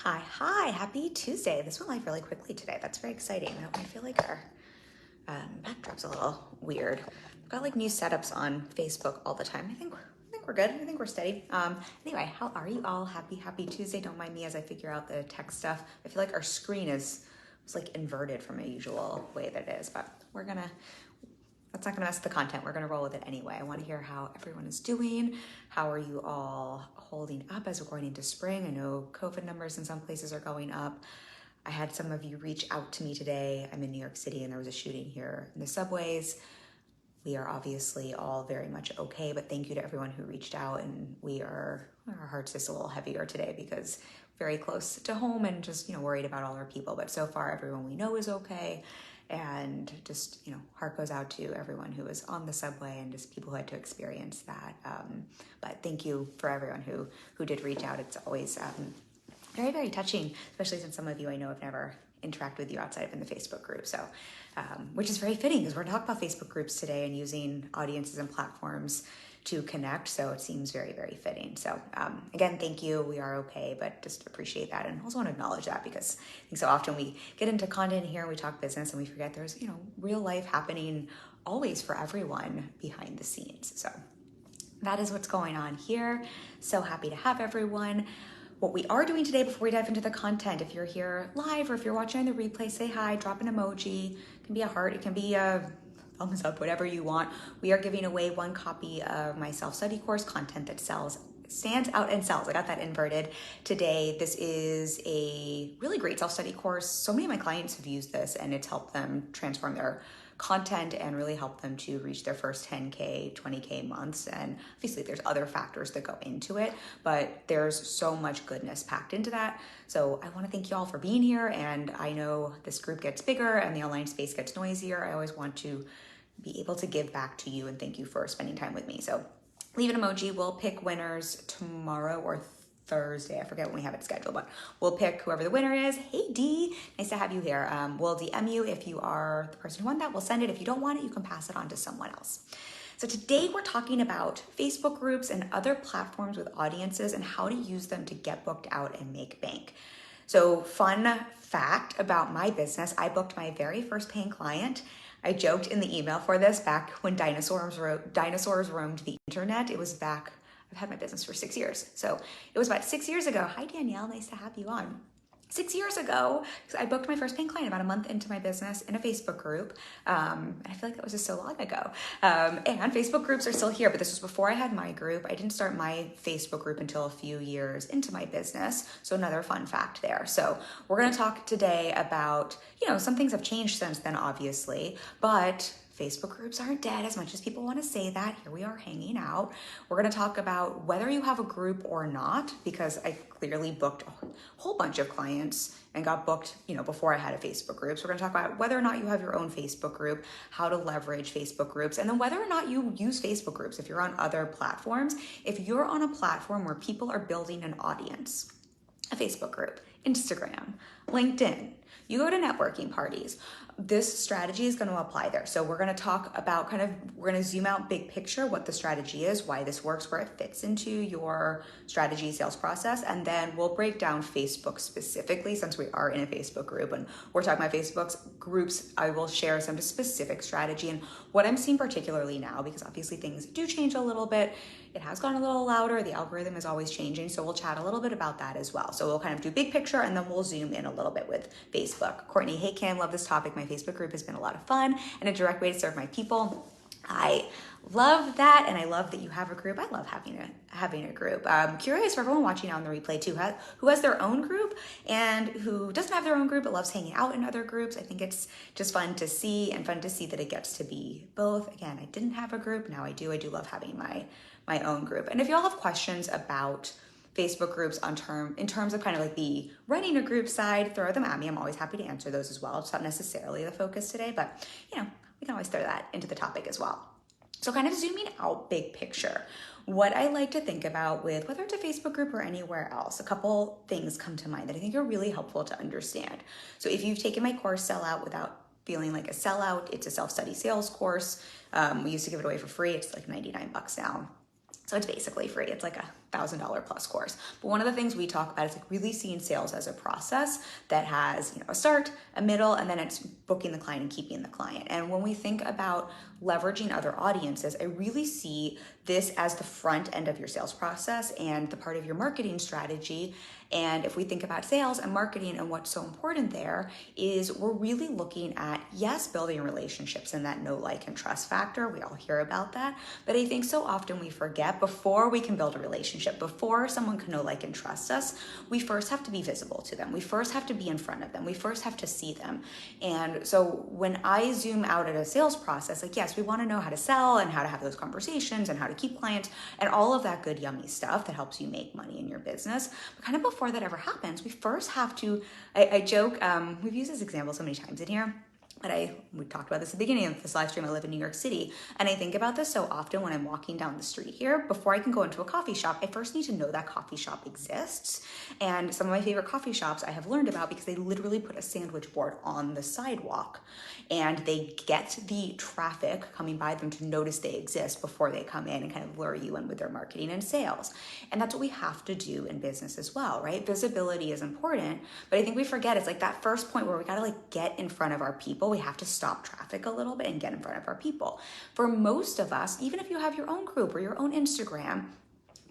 Hi, happy Tuesday. This went live really quickly today. That's very exciting. I feel like our backdrop's a little weird. I've got like new setups on Facebook all the time. I think we're good. I think we're steady. Anyway, how are you all? Happy Tuesday. Don't mind me as I figure out the tech stuff. I feel like our screen was like inverted from a usual way that it is, but that's not gonna mess with the content. We're gonna roll with it anyway. I wanna hear how everyone is doing. How are you all holding up as we're going into spring? I know COVID numbers in some places are going up. I had some of you reach out to me today. I'm in New York City and there was a shooting here in the subways. We are obviously all very much okay, but thank you to everyone who reached out, and our hearts just a little heavier today because very close to home and just, worried about all our people. But so far everyone we know is okay. And just, heart goes out to everyone who was on the subway and just people who had to experience that. But thank you for everyone who did reach out. It's always very, very touching, especially since some of you I know have never interacted with you outside of in the Facebook group. So, which is very fitting because we're talking about Facebook groups today and using audiences and platforms to connect. So it seems very, very fitting. So again, thank you. We are okay, but just appreciate that. And also want to acknowledge that because I think so often we get into content here and we talk business and we forget there's, real life happening always for everyone behind the scenes. So that is what's going on here. So happy to have everyone. What we are doing today before we dive into the content, if you're here live or if you're watching on the replay, say hi, drop an emoji. It can be a heart, it can be a thumbs up, whatever you want. We are giving away one copy of my self-study course, Content That Stands Out and Sells. I got that inverted today. This is a really great self-study course. So many of my clients have used this and it's helped them transform their content and really help them to reach their first 10K, 20K months. And obviously there's other factors that go into it, but there's so much goodness packed into that. So I want to thank you all for being here. And I know this group gets bigger and the online space gets noisier. I always want to be able to give back to you and thank you for spending time with me. So leave an emoji. We'll pick winners tomorrow or Thursday. I forget when we have it scheduled, but we'll pick whoever the winner is. Hey D, nice to have you here. We'll DM you if you are the person who won that. We'll send it. If you don't want it, you can pass it on to someone else. So today we're talking about Facebook groups and other platforms with audiences and how to use them to get booked out and make bank. So fun fact about my business, I booked my very first paying client. I joked in the email for this back when dinosaurs roamed the internet. It was back, I've had my business for 6 years. So it was about 6 years ago. Hi, Danielle, nice to have you on. 6 years ago, I booked my first paying client about a month into my business in a Facebook group. And I feel like that was just so long ago. And Facebook groups are still here, but this was before I had my group. I didn't start my Facebook group until a few years into my business. So another fun fact there. So we're gonna talk today about, some things have changed since then, obviously, but Facebook groups aren't dead as much as people want to say that. Here we are hanging out. We're going to talk about whether you have a group or not, because I clearly booked a whole bunch of clients and got booked, before I had a Facebook group. So we're going to talk about whether or not you have your own Facebook group, how to leverage Facebook groups, and then whether or not you use Facebook groups. If you're on other platforms, if you're on a platform where people are building an audience, a Facebook group, Instagram, LinkedIn, you go to networking parties, this strategy is going to apply there. So we're going to talk about we're going to zoom out big picture, what the strategy is, why this works, where it fits into your strategy sales process. And then we'll break down Facebook specifically, since we are in a Facebook group and we're talking about Facebook's groups. I will share some specific strategy and what I'm seeing particularly now, because obviously things do change a little bit. It has gone a little louder. The algorithm is always changing. So we'll chat a little bit about that as well. So we'll kind of do big picture and then we'll zoom in a little bit with Facebook. Courtney, hey Cam, love this topic. My Facebook group has been a lot of fun and a direct way to serve my people. I love that, and I love that you have a group. I love having a group. I'm curious for everyone watching on the replay too, who has their own group and who doesn't have their own group but loves hanging out in other groups. I think it's just fun to see that it gets to be both. Again, I didn't have a group, now I do. I do love having my own group. And if y'all have questions about Facebook groups in terms of kind of like the running a group side, throw them at me. I'm always happy to answer those as well. It's not necessarily the focus today, but we can always throw that into the topic as well. So kind of zooming out big picture, what I like to think about with whether it's a Facebook group or anywhere else, a couple things come to mind that I think are really helpful to understand. So if you've taken my course, Sell Out Without Feeling Like a Sellout, it's a self-study sales course. We used to give it away for free. It's like $99 now. So it's basically free. It's like a $1,000 plus course. But one of the things we talk about is like really seeing sales as a process that has, a start, a middle, and then it's booking the client and keeping the client. And when we think about leveraging other audiences, I really see this as the front end of your sales process and the part of your marketing strategy. And if we think about sales and marketing and what's so important there is we're really looking at, yes, building relationships and that know, like, and trust factor. We all hear about that. But I think so often we forget before we can build a relationship, before someone can know, like, and trust us, we first have to be visible to them. We first have to be in front of them. We first have to see them. And so when I zoom out at a sales process, like, yes, we want to know how to sell and how to have those conversations and how to keep clients and all of that good, yummy stuff that helps you make money in your business. But kind of before that ever happens, we first have to, I joke, we've used this example so many times in here, but we talked about this at the beginning of this live stream. I live in New York City, and I think about this so often when I'm walking down the street here. Before I can go into a coffee shop, I first need to know that coffee shop exists. And some of my favorite coffee shops I have learned about because they literally put a sandwich board on the sidewalk, and they get the traffic coming by them to notice they exist before they come in and kind of lure you in with their marketing and sales. And that's what we have to do in business as well, right? Visibility is important, but I think we forget it's like that first point where we got to like get in front of our people. We have to stop traffic a little bit and get in front of our people. For most of us, even if you have your own group or your own Instagram,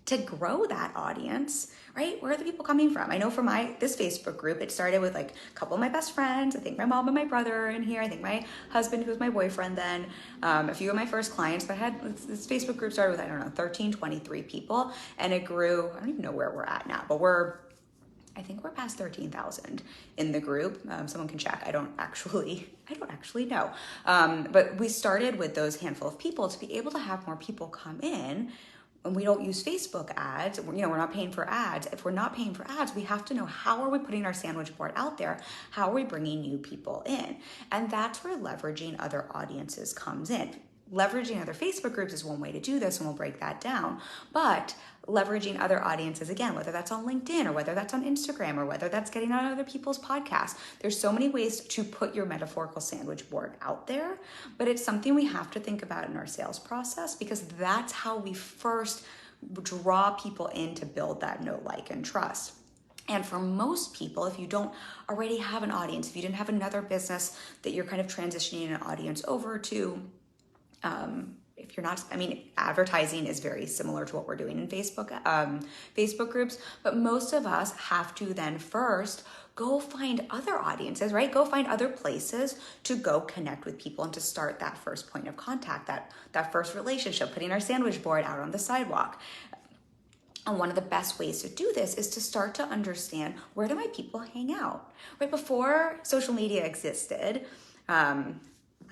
to grow that audience, right? Where are the people coming from? I know for this Facebook group, it started with like a couple of my best friends. I think my mom and my brother are in here. I think my husband, who was my boyfriend then, a few of my first clients. But this Facebook group started with, 13, 23 people. And it grew, I don't even know where we're at now, but I think we're past 13,000 in the group. Someone can check. I don't actually know. But we started with those handful of people to be able to have more people come in. And we don't use Facebook ads. We're not paying for ads. If we're not paying for ads, we have to know, how are we putting our sandwich board out there? How are we bringing new people in? And that's where leveraging other audiences comes in. Leveraging other Facebook groups is one way to do this, and we'll break that down. But leveraging other audiences, again, whether that's on LinkedIn or whether that's on Instagram or whether that's getting on other people's podcasts, there's so many ways to put your metaphorical sandwich board out there. But it's something we have to think about in our sales process, because that's how we first draw people in to build that know, like, and trust. And for most people, if you don't already have an audience, if you didn't have another business that you're kind of transitioning an audience over to, if you're not, advertising is very similar to what we're doing in Facebook groups, but most of us have to then first go find other audiences, right? Go find other places to go connect with people and to start that first point of contact, that first relationship, putting our sandwich board out on the sidewalk. And one of the best ways to do this is to start to understand, where do my people hang out? Right before social media existed,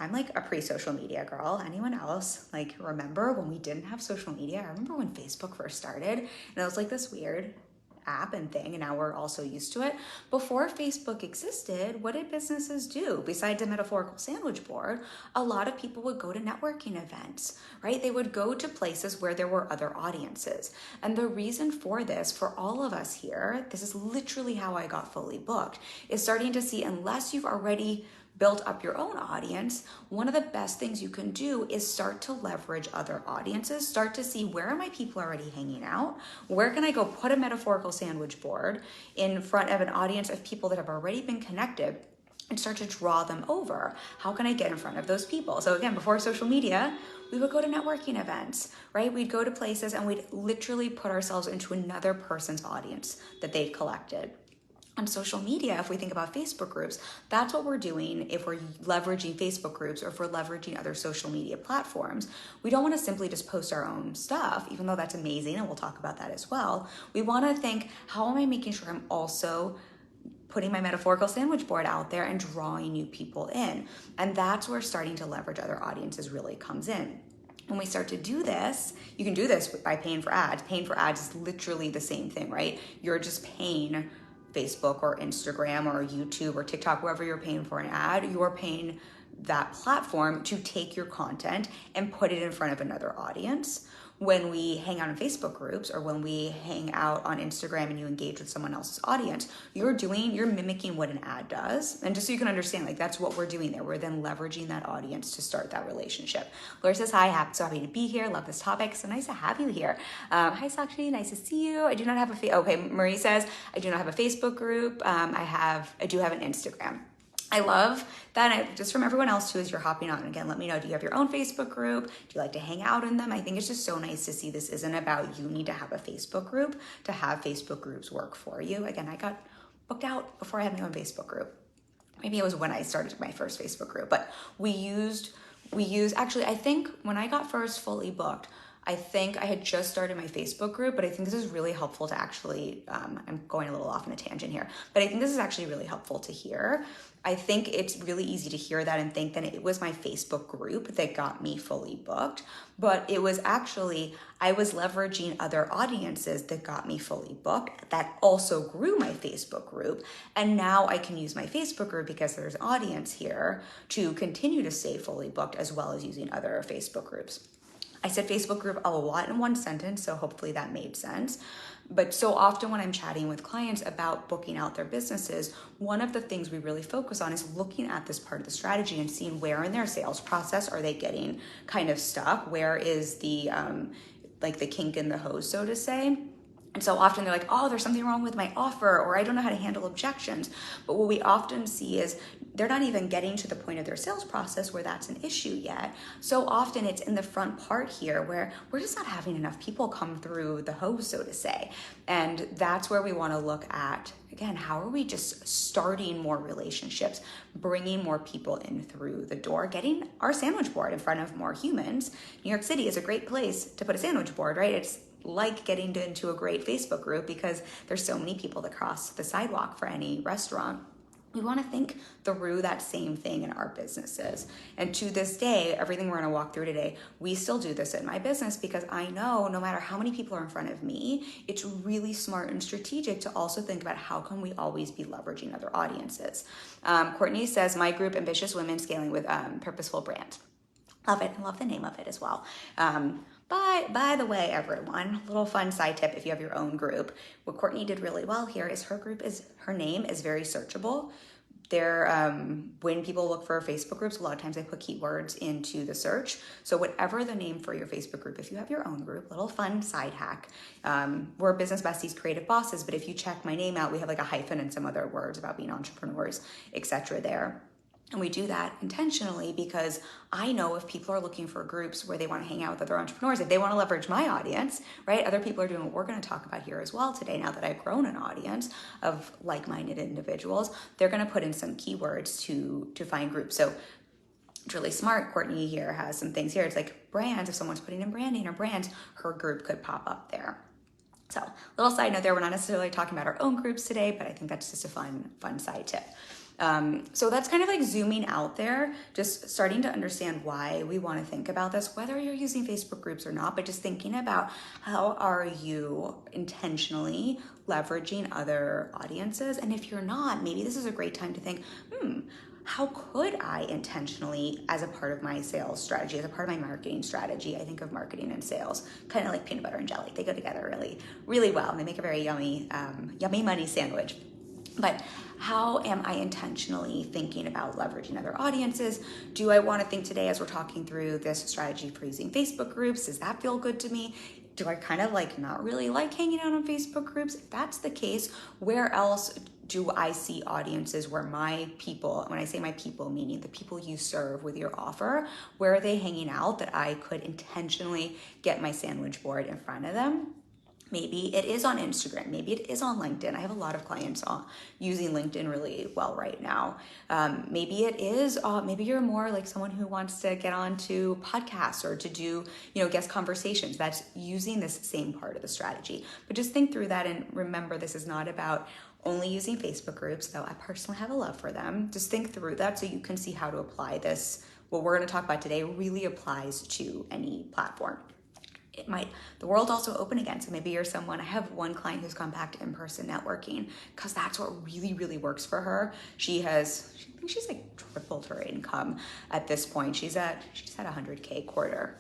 I'm like a pre-social media girl. Anyone else remember when we didn't have social media? I remember when Facebook first started, and it was like this weird app and thing, and now we're also used to it. Before Facebook existed, what did businesses do? Besides a metaphorical sandwich board, a lot of people would go to networking events, right? They would go to places where there were other audiences. And the reason for this, for all of us here, this is literally how I got fully booked, is starting to see, unless you've already built up your own audience, one of the best things you can do is start to leverage other audiences, start to see, where are my people already hanging out? Where can I go put a metaphorical sandwich board in front of an audience of people that have already been connected, and start to draw them over? How can I get in front of those people? So again, before social media, we would go to networking events, right? We'd go to places and we'd literally put ourselves into another person's audience that they've collected. On social media, if we think about Facebook groups, that's what we're doing if we're leveraging Facebook groups or if we're leveraging other social media platforms. We don't want to simply just post our own stuff, even though that's amazing, and we'll talk about that as well. We want to think, how am I making sure I'm also putting my metaphorical sandwich board out there and drawing new people in? And that's where starting to leverage other audiences really comes in. When we start to do this, you can do this by paying for ads. Paying for ads is literally the same thing, right? You're just paying Facebook or Instagram or YouTube or TikTok, wherever you're paying for an ad, you're paying that platform to take your content and put it in front of another audience. when we hang out in Facebook groups or when we hang out on Instagram and you engage with someone else's audience, you're mimicking what an ad does. And just so you can understand, like that's what we're doing there. We're then leveraging that audience to start that relationship. Laura says, hi, so happy to be here. Love this topic. So nice to have you here. Hi, Sakshi, nice to see you. I do not have okay, Marie says, I do not have a Facebook group. I do have an Instagram. I love that. Just from everyone else too, as you're hopping on, again, let me know, do you have your own Facebook group? Do you like to hang out in them? I think it's just so nice to see this isn't about you need to have a Facebook group to have Facebook groups work for you. Again, I got booked out before I had my own Facebook group. Maybe it was when I started my first Facebook group, but we used, actually, I think when I got first fully booked, I think I had just started my Facebook group, but I think this is really helpful to actually, I'm going a little off on a tangent here, but I think this is actually really helpful to hear. I think it's really easy to hear that and think that it was my Facebook group that got me fully booked, but it was actually, I was leveraging other audiences that got me fully booked that also grew my Facebook group. And now I can use my Facebook group because there's an audience here to continue to stay fully booked as well as using other Facebook groups. I said Facebook group a lot in one sentence, so hopefully that made sense. But so often when I'm chatting with clients about booking out their businesses, one of the things we really focus on is looking at this part of the strategy and seeing where in their sales process are they getting kind of stuck, where is the like the kink in the hose, so to say. And so often they're like, oh, there's something wrong with my offer, or I don't know how to handle objections. But what we often see is they're not even getting to the point of their sales process where that's an issue yet. So often it's in the front part here where we're just not having enough people come through the hose, so to say. And that's where we want to look at, again, how are we just starting more relationships, bringing more people in through the door, getting our sandwich board in front of more humans. New York City is a great place to put a sandwich board, right? It's like getting into a great Facebook group because there's so many people that cross the sidewalk for any restaurant. We want to think through that same thing in our businesses. And to this day, everything we're going to walk through today, we still do this in my business because I know no matter how many people are in front of me, it's really smart and strategic to also think about how can we always be leveraging other audiences. Courtney says, my group, Ambitious Women Scaling with Purposeful Brand. Love it. I love the name of it as well. By the way, everyone, little fun side tip if you have your own group. What Courtney did really well here is her name is very searchable. When people look for Facebook groups, a lot of times they put keywords into the search. So whatever the name for your Facebook group, if you have your own group, little fun side hack. We're Business Besties Creative Bosses, but if you check my name out, we have like a hyphen and some other words about being entrepreneurs, etc. there. And we do that intentionally because I know if people are looking for groups where they want to hang out with other entrepreneurs, if they want to leverage my audience, right? Other people are doing what we're going to talk about here as well today. Now that I've grown an audience of like-minded individuals, they're going to put in some keywords to find groups. So it's really smart. Courtney here has some things here. It's like brands. If someone's putting in branding or brands, her group could pop up there. So little side note there, we're not necessarily talking about our own groups today, but I think that's just a fun side tip. So that's kind of like zooming out there, just starting to understand why we want to think about this, whether you're using Facebook groups or not, but just thinking about how are you intentionally leveraging other audiences? And if you're not, maybe this is a great time to think, how could I intentionally, as a part of my sales strategy, as a part of my marketing strategy, I think of marketing and sales, kind of like peanut butter and jelly. They go together really, really well, and they make a very yummy money sandwich. But how am I intentionally thinking about leveraging other audiences? Do I want to think today as we're talking through this strategy for using Facebook groups? Does that feel good to me? Do I kind of like not really like hanging out on Facebook groups? If that's the case, where else do I see audiences where my people, when I say my people, meaning the people you serve with your offer, where are they hanging out that I could intentionally get my sandwich board in front of them? Maybe it is on Instagram. Maybe it is on LinkedIn. I have a lot of clients using LinkedIn really well right now. Maybe it is, maybe you're more like someone who wants to get onto podcasts or to do, guest conversations. That's using this same part of the strategy. But just think through that and remember this is not about only using Facebook groups, though I personally have a love for them. Just think through that so you can see how to apply this. What we're going to talk about today really applies to any platform. The world also open again. So maybe you're someone, I have one client who's gone back to in-person networking because that's what really, really works for her. I think she's like tripled her income at this point. She's at 100K quarter.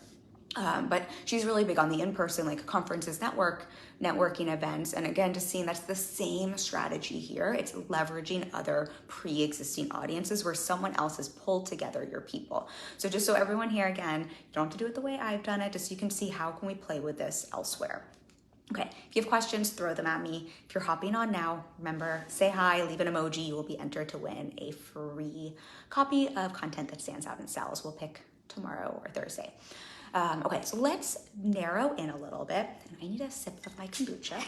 But she's really big on the in-person, like conferences, networking events. And again, just seeing that's the same strategy here. It's leveraging other pre-existing audiences where someone else has pulled together your people. So just so everyone here, again, you don't have to do it the way I've done it, just so you can see how can we play with this elsewhere. Okay, if you have questions, throw them at me. If you're hopping on now, remember, say hi, leave an emoji. You will be entered to win a free copy of Content That Stands Out in Sales. We'll pick tomorrow or Thursday. Okay, so let's narrow in a little bit. And I need a sip of my kombucha.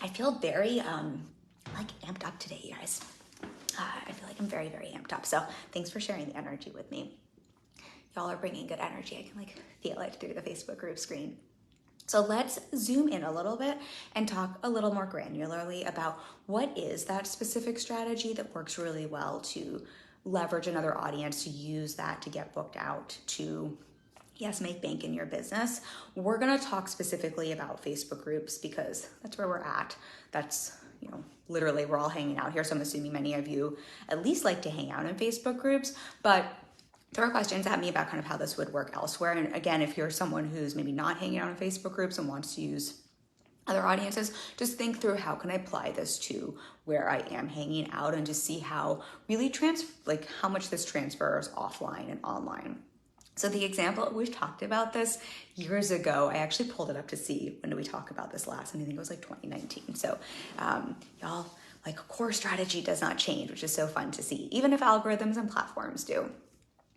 I feel very amped up today, you guys. I feel like I'm very, very amped up. So thanks for sharing the energy with me. Y'all are bringing good energy. I can feel it through the Facebook group screen. So let's zoom in a little bit and talk a little more granularly about what is that specific strategy that works really well to leverage another audience, to use that to get booked out, to, yes, make bank in your business. We're gonna talk specifically about Facebook groups because that's where we're at. That's, literally we're all hanging out here. So I'm assuming many of you at least like to hang out in Facebook groups, but throw questions at me about kind of how this would work elsewhere. And again, if you're someone who's maybe not hanging out in Facebook groups and wants to use other audiences, just think through how can I apply this to where I am hanging out and just see how really how much this transfers offline and online. So the example, we've talked about this years ago. I actually pulled it up to see when did we talk about this last, and I think it was 2019. So y'all, core strategy does not change, which is so fun to see, even if algorithms and platforms do.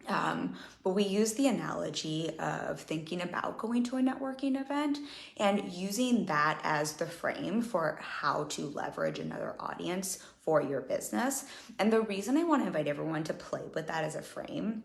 But we use the analogy of thinking about going to a networking event and using that as the frame for how to leverage another audience for your business. And the reason I want to invite everyone to play with that as a frame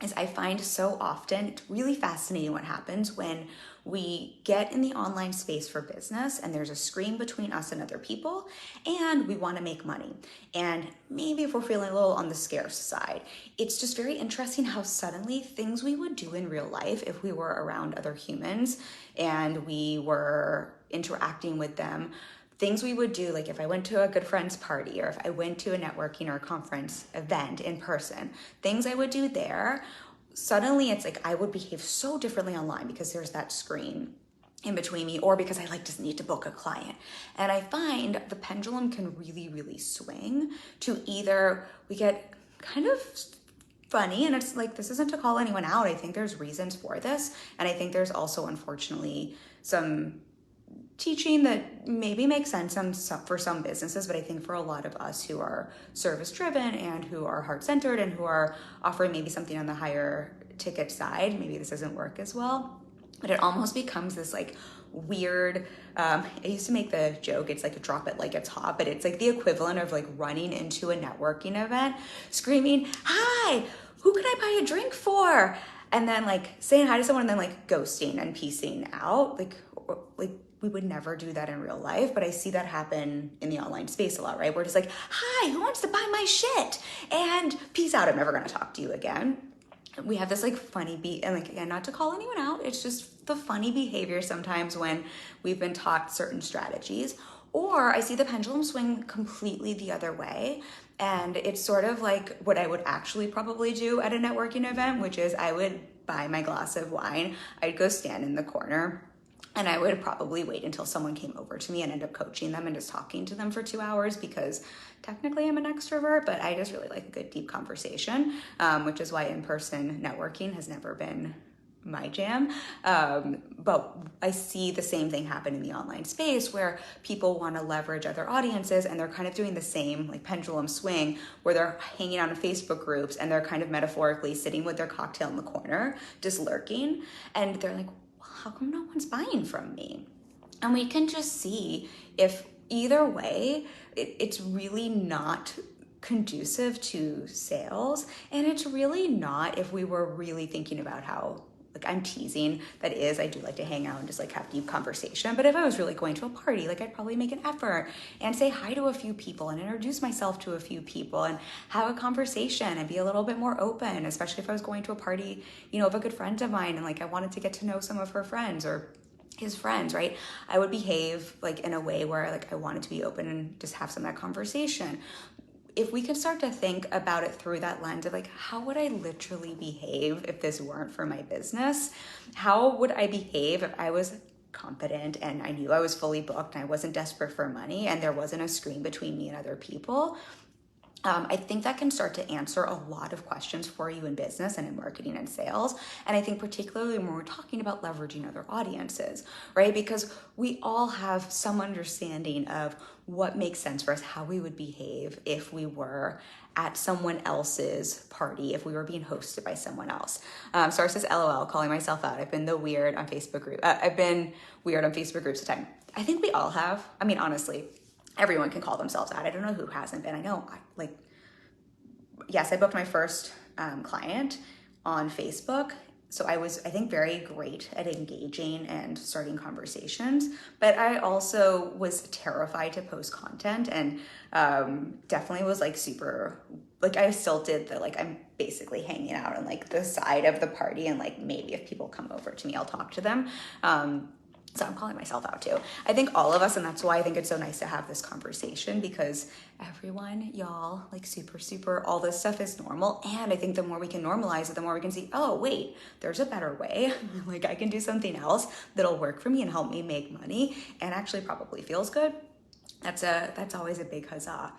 is I find so often it's really fascinating what happens when we get in the online space for business and there's a screen between us and other people and we want to make money. And maybe if we're feeling a little on the scarce side, it's just very interesting how suddenly things we would do in real life if we were around other humans and we were interacting with them, things we would do, like if I went to a good friend's party or if I went to a networking or a conference event in person, things I would do there, suddenly it's I would behave so differently online because there's that screen in between me or because I just need to book a client. And I find the pendulum can really, really swing to either we get kind of funny and it's this isn't to call anyone out. I think there's reasons for this. And I think there's also, unfortunately, some teaching that maybe makes sense for some businesses, but I think for a lot of us who are service driven and who are heart centered and who are offering maybe something on the higher ticket side, maybe this doesn't work as well. But it almost becomes this weird, I used to make the joke, it's drop it like it's hot, but it's the equivalent of running into a networking event, screaming, "Hi, who can I buy a drink for?" And then saying hi to someone and then ghosting and piecing out. We would never do that in real life, but I see that happen in the online space a lot, right? We're just "Hi, who wants to buy my shit?" And peace out, I'm never gonna talk to you again. We have this funny beat, and again, not to call anyone out, it's just the funny behavior sometimes when we've been taught certain strategies. Or I see the pendulum swing completely the other way. And it's sort of what I would actually probably do at a networking event, which is I would buy my glass of wine, I'd go stand in the corner, and I would probably wait until someone came over to me and end up coaching them and just talking to them for 2 hours because technically I'm an extrovert, but I just really like a good deep conversation, which is why in-person networking has never been my jam. But I see the same thing happen in the online space where people want to leverage other audiences and they're kind of doing the same pendulum swing where they're hanging out in Facebook groups and they're kind of metaphorically sitting with their cocktail in the corner, just lurking. And they're how come no one's buying from me? And we can just see if either way, it's really not conducive to sales. And it's really not if we were really thinking about how, I'm teasing, that is, I do like to hang out and just have deep conversation. But if I was really going to a party, I'd probably make an effort and say hi to a few people and introduce myself to a few people and have a conversation and be a little bit more open, especially if I was going to a party, of a good friend of mine and I wanted to get to know some of her friends or his friends, right? I would behave in a way where I wanted to be open and just have some of that conversation. if we could start to think about it through that lens of like, how would I literally behave if this weren't for my business? How would I behave if I was confident and I knew I was fully booked and I wasn't desperate for money and there wasn't a screen between me and other people? I think that can start to answer a lot of questions for you in business and in marketing and sales. And I think particularly when we're talking about leveraging other audiences, right? Because we all have some understanding of what makes sense for us, how we would behave if we were at someone else's party, if we were being hosted by someone else. Star says, LOL, calling myself out. I've been the weird on Facebook group. I've been weird on Facebook groups a time. I think we all have. I mean, honestly, everyone can call themselves out. I don't know who hasn't been. I know, yes, I booked my first client on Facebook. So I was, I think, very great at engaging and starting conversations, but I also was terrified to post content and definitely was like super, like I still did the, like I'm basically hanging out on like the side of the party and like maybe if people come over to me, I'll talk to them. So I'm calling myself out too. I think all of us, and that's why I think it's so nice to have this conversation because everyone, y'all, like super, all this stuff is normal. And I think the more we can normalize it, the more we can see, oh, wait, there's a better way. Like I can do something else that'll work for me and help me make money and actually probably feels good. That's always a big huzzah.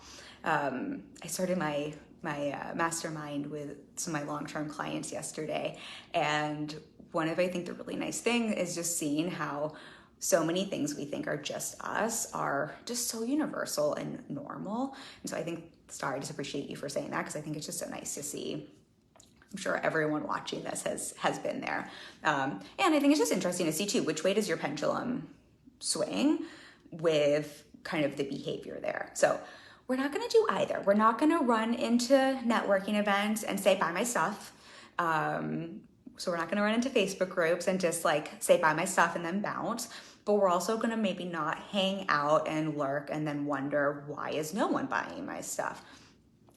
I started my mastermind with some of my long-term clients yesterday, and one of, I think, the really nice thing is just seeing how so many things we think are just us are just so universal and normal. And so I think, Star, I just appreciate you for saying that because I think it's just so nice to see. I'm sure everyone watching this has been there. And I think it's just interesting to see too, which way does your pendulum swing with kind of the behavior there. So we're not going to do either. We're not going to run into networking events and say, buy my stuff. So we're not going to run into Facebook groups and just like say, buy my stuff and then bounce. But we're also going to maybe not hang out and lurk and then wonder, why is no one buying my stuff?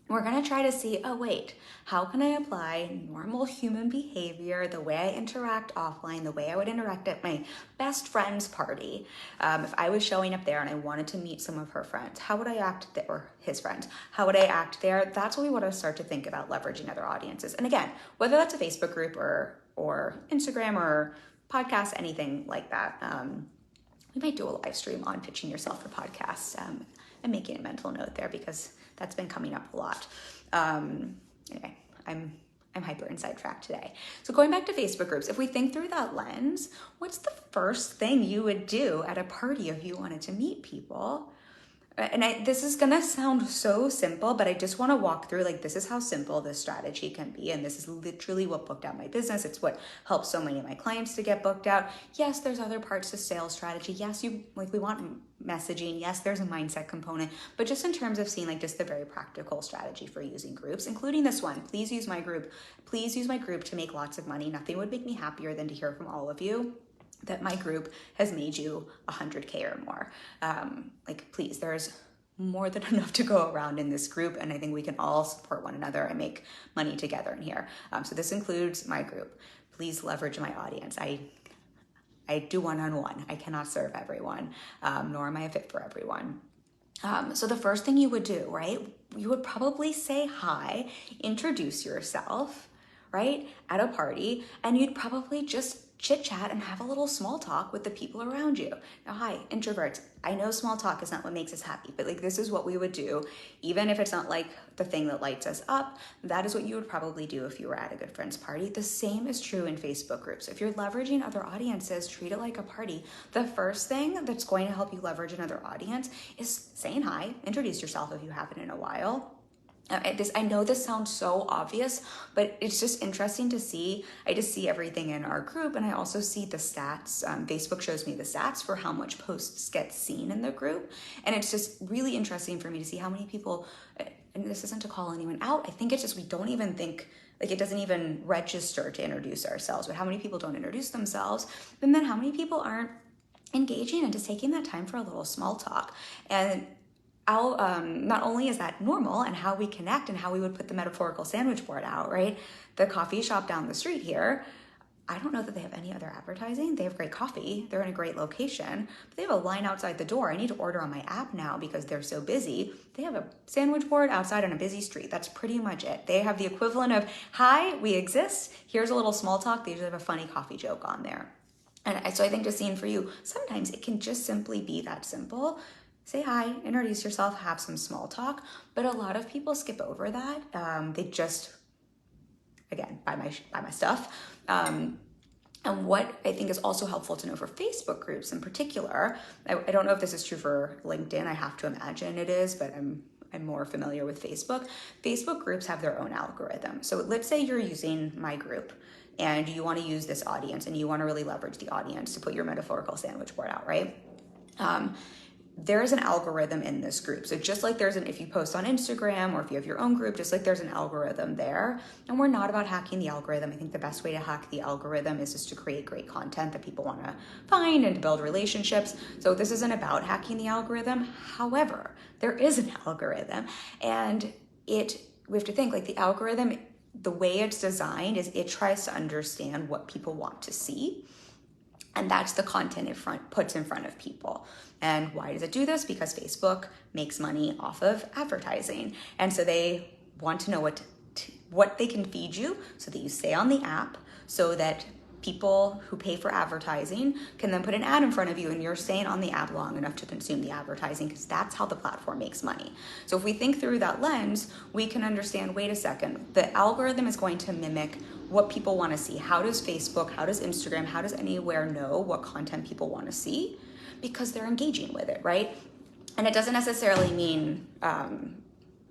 We're going to try to see, oh, wait, how can I apply normal human behavior, the way I interact offline, the way I would interact at my best friend's party? If I was showing up there and I wanted to meet some of her friends, how would I act there, or his friends? How would I act there? That's what we want to start to think about leveraging other audiences. And again, whether that's a Facebook group or Instagram or podcast, anything like that. We might do a live stream on pitching yourself for podcasts and making a mental note there because that's been coming up a lot. Anyway, I'm hyper and sidetracked today. So going back to Facebook groups, if we think through that lens, what's the first thing you would do at a party if you wanted to meet people? And this is gonna sound so simple, but I just wanna walk through like, this is how simple this strategy can be. And this is literally what booked out my business. It's what helps so many of my clients to get booked out. Yes, there's other parts to sales strategy. Yes, we want messaging. Yes, there's a mindset component, but just in terms of seeing like just the very practical strategy for using groups, including this one, please use my group. Please use my group to make lots of money. Nothing would make me happier than to hear from all of you that my group has made you 100K or more. Please, there's more than enough to go around in this group. And I think we can all support one another and make money together in here. So this includes my group. Please leverage my audience. I do one-on-one. I cannot serve everyone, nor am I a fit for everyone. So the first thing you would do, right? You would probably say hi, introduce yourself, right? At a party, and you'd probably just chit chat and have a little small talk with the people around you. Now, hi, introverts. I know small talk is not what makes us happy, but like this is what we would do. Even if it's not like the thing that lights us up, that is what you would probably do if you were at a good friend's party. The same is true in Facebook groups. If you're leveraging other audiences, treat it like a party. The first thing that's going to help you leverage another audience is saying hi, introduce yourself if you haven't in a while. I know this sounds so obvious, but it's just interesting to see. I just see everything in our group, and I also see the stats. Facebook shows me the stats for how much posts get seen in the group, and it's just really interesting for me to see how many people, and this isn't to call anyone out, I think it's just we don't even think, like it doesn't even register to introduce ourselves, but how many people don't introduce themselves, and then how many people aren't engaging and just taking that time for a little small talk. And not only is that normal and how we connect and how we would put the metaphorical sandwich board out, right? The coffee shop down the street here, I don't know that they have any other advertising. They have great coffee. They're in a great location. But they have a line outside the door. I need to order on my app now because they're so busy. They have a sandwich board outside on a busy street. That's pretty much it. They have the equivalent of, hi, we exist. Here's a little small talk. They usually have a funny coffee joke on there. And so I think, Justine, for you, sometimes it can just simply be that simple. Say hi, introduce yourself, have some small talk. But a lot of people skip over that. They just, again, buy my stuff. And what I think is also helpful to know for Facebook groups in particular, I don't know if this is true for LinkedIn. I have to imagine it is, but I'm more familiar with Facebook. Facebook groups have their own algorithm. So let's say you're using my group and you want to use this audience and you want to really leverage the audience to put your metaphorical sandwich board out, right? There's an algorithm in this group. So just like if you post on Instagram or if you have your own group, just like there's an algorithm there. And we're not about hacking the algorithm. I think the best way to hack the algorithm is just to create great content that people want to find and to build relationships. So this isn't about hacking the algorithm. However, there is an algorithm, and we have to think like the algorithm, the way it's designed is it tries to understand what people want to see. And that's the content it puts in front of people. And why does it do this? Because Facebook makes money off of advertising. And so they want to know what they can feed you so that you stay on the app, so that people who pay for advertising can then put an ad in front of you and you're staying on the app long enough to consume the advertising, because that's how the platform makes money. So if we think through that lens, we can understand, wait a second, the algorithm is going to mimic what people want to see. How does Facebook, how does Instagram, how does anywhere know what content people want to see? Because they're engaging with it, right? And it doesn't necessarily mean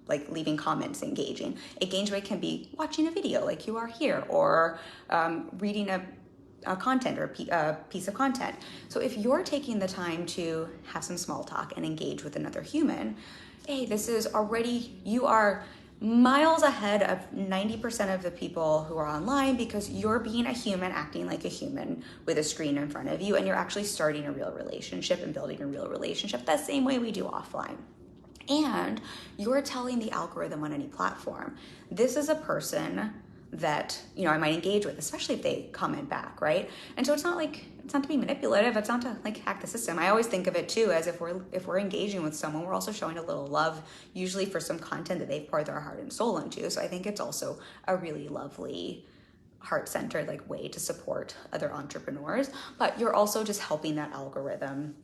like leaving comments engaging. Engagement can be watching a video like you are here, or reading a content or a piece of content. So if you're taking the time to have some small talk and engage with another human, hey, you are miles ahead of 90% of the people who are online, because you're being a human, acting like a human with a screen in front of you, and you're actually starting a real relationship and building a real relationship the same way we do offline. And you're telling the algorithm on any platform, this is a person that, I might engage with, especially if they comment back, right? And so it's not to be manipulative. It's not to hack the system. I always think of it too as if we're engaging with someone, we're also showing a little love, usually for some content that they've poured their heart and soul into. So I think it's also a really lovely, heart-centered way to support other entrepreneurs. But you're also just helping that algorithm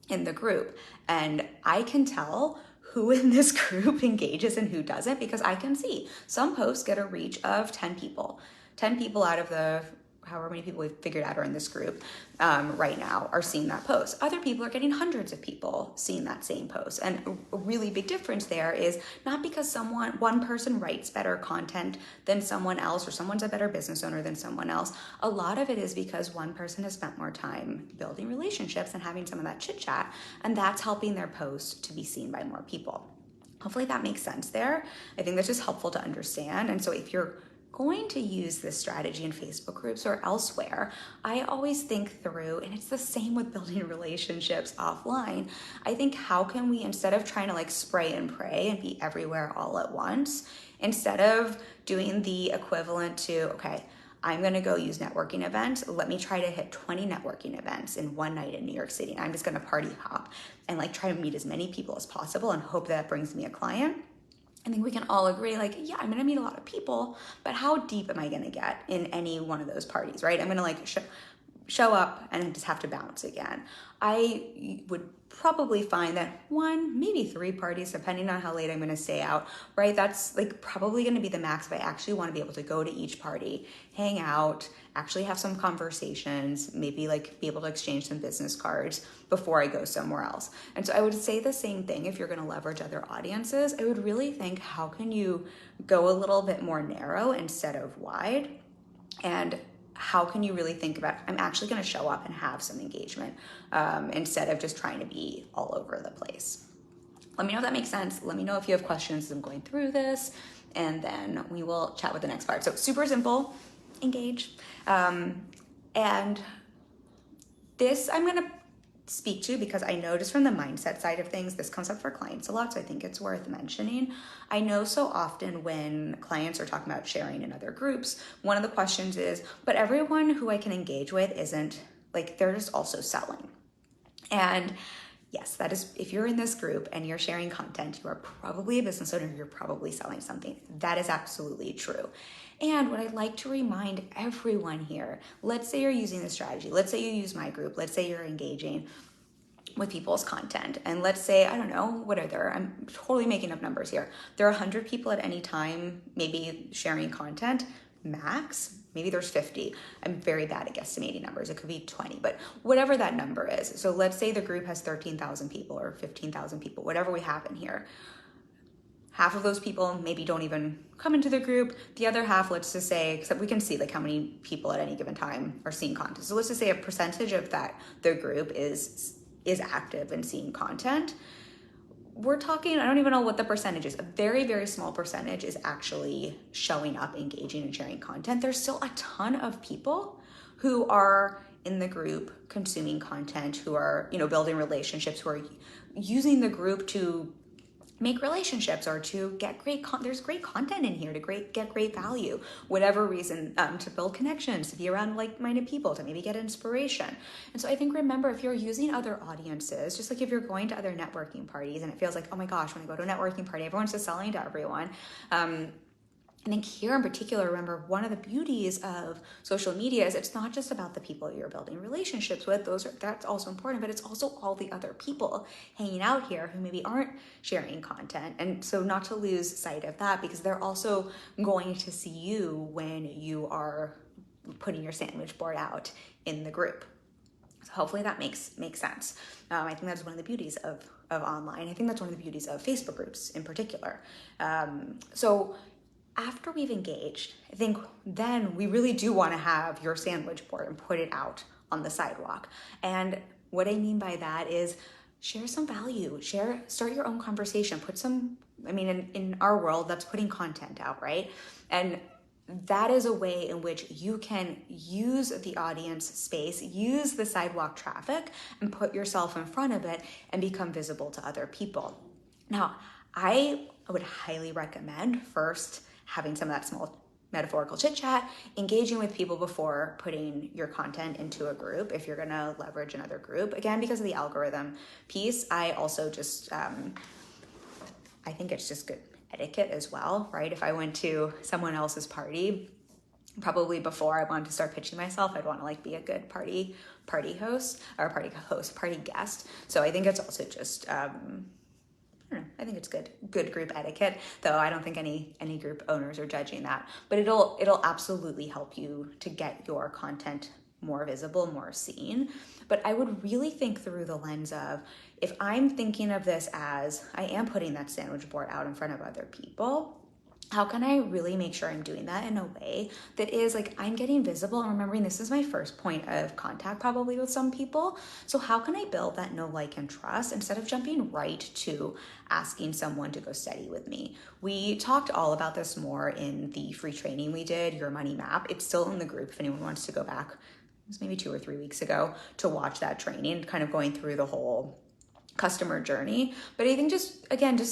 in the group. And I can tell who in this group engages and who doesn't, because I can see some posts get a reach of 10 people. 10 people out of the however many people we've figured out are in this group right now are seeing that post. Other people are getting hundreds of people seeing that same post. And a really big difference there is not because one person writes better content than someone else, or someone's a better business owner than someone else. A lot of it is because one person has spent more time building relationships and having some of that chit chat, and that's helping their post to be seen by more people. Hopefully that makes sense there. I think that's just helpful to understand. And so if you're going to use this strategy in Facebook groups or elsewhere, I always think through, and it's the same with building relationships offline, I think how can we, instead of trying to spray and pray and be everywhere all at once, instead of doing the equivalent to, okay, I'm gonna go use networking events, let me try to hit 20 networking events in one night in New York City. I'm just gonna party hop and try to meet as many people as possible and hope that brings me a client. I think we can all agree, yeah, I'm gonna meet a lot of people, but how deep am I gonna get in any one of those parties, right? I'm gonna show up and just have to bounce again. I would probably find that 1, maybe 3 parties, depending on how late I'm gonna stay out, right? That's probably gonna be the max if I actually wanna be able to go to each party, hang out, actually have some conversations, maybe be able to exchange some business cards before I go somewhere else. And so I would say the same thing if you're gonna leverage other audiences. I would really think, how can you go a little bit more narrow instead of wide? And how can you really think about, I'm actually gonna show up and have some engagement instead of just trying to be all over the place. Let me know if that makes sense. Let me know if you have questions as I'm going through this, and then we will chat with the next part. So super simple, engage. And this, I'm gonna speak to, because I know just from the mindset side of things, this comes up for clients a lot, so I think it's worth mentioning. I know so often when clients are talking about sharing in other groups, one of the questions is, but everyone who I can engage with isn't, like, they're just also selling. And yes, that is, if you're in this group and you're sharing content, you are probably a business owner, you're probably selling something. That is absolutely true. And what I'd like to remind everyone here, let's say you're using this strategy, let's say you use my group, let's say you're engaging with people's content, and let's say, I don't know, what are there? I'm totally making up numbers here. There are 100 people at any time, maybe sharing content, max. Maybe there's 50. I'm very bad at guesstimating numbers. It could be 20, but whatever that number is. So let's say the group has 13,000 people or 15,000 people, whatever we have in here. Half of those people maybe don't even come into the group. The other half, let's just say, except we can see like how many people at any given time are seeing content. So let's just say a percentage of that, the group is active and seeing content. We're talking, I don't even know what the percentage is. A very, very small percentage is actually showing up, engaging, and sharing content. There's still a ton of people who are in the group consuming content, who are, building relationships, who are using the group to make relationships or to get there's great content in here to get great value, whatever reason, to build connections, to be around like-minded people, to maybe get inspiration. And so I think, remember, if you're using other audiences, just like if you're going to other networking parties and it feels like, oh my gosh, when I go to a networking party, everyone's just selling to everyone. I think here in particular, remember, one of the beauties of social media is it's not just about the people you're building relationships with. That's also important, but it's also all the other people hanging out here who maybe aren't sharing content. And so not to lose sight of that, because they're also going to see you when you are putting your sandwich board out in the group. So hopefully that makes sense. I think that's one of the beauties of online. I think that's one of the beauties of Facebook groups in particular. So after we've engaged, I think then we really do want to have your sandwich board and put it out on the sidewalk. And what I mean by that is share some value, start your own conversation, in our world, that's putting content out, right? And that is a way in which you can use the audience space, use the sidewalk traffic, and put yourself in front of it and become visible to other people. Now, I would highly recommend first having some of that small metaphorical chit chat, engaging with people before putting your content into a group if you're gonna leverage another group. Again, because of the algorithm piece, I also just, I think it's just good etiquette as well, right? If I went to someone else's party, probably before I wanted to start pitching myself, I'd want to be a good party host or party guest. So I think it's also just, I think it's good group etiquette, though I don't think any group owners are judging that. But it'll absolutely help you to get your content more visible, more seen. But I would really think through the lens of, if I'm thinking of this as I am putting that sandwich board out in front of other people, how can I really make sure I'm doing that in a way that is I'm getting visible and remembering this is my first point of contact probably with some people. So how can I build that know, like, and trust instead of jumping right to asking someone to go steady with me? We talked all about this more in the free training we did, Your Money Map. It's still in the group if anyone wants to go back. It was maybe 2 or 3 weeks ago to watch that training, kind of going through the whole customer journey. But I think just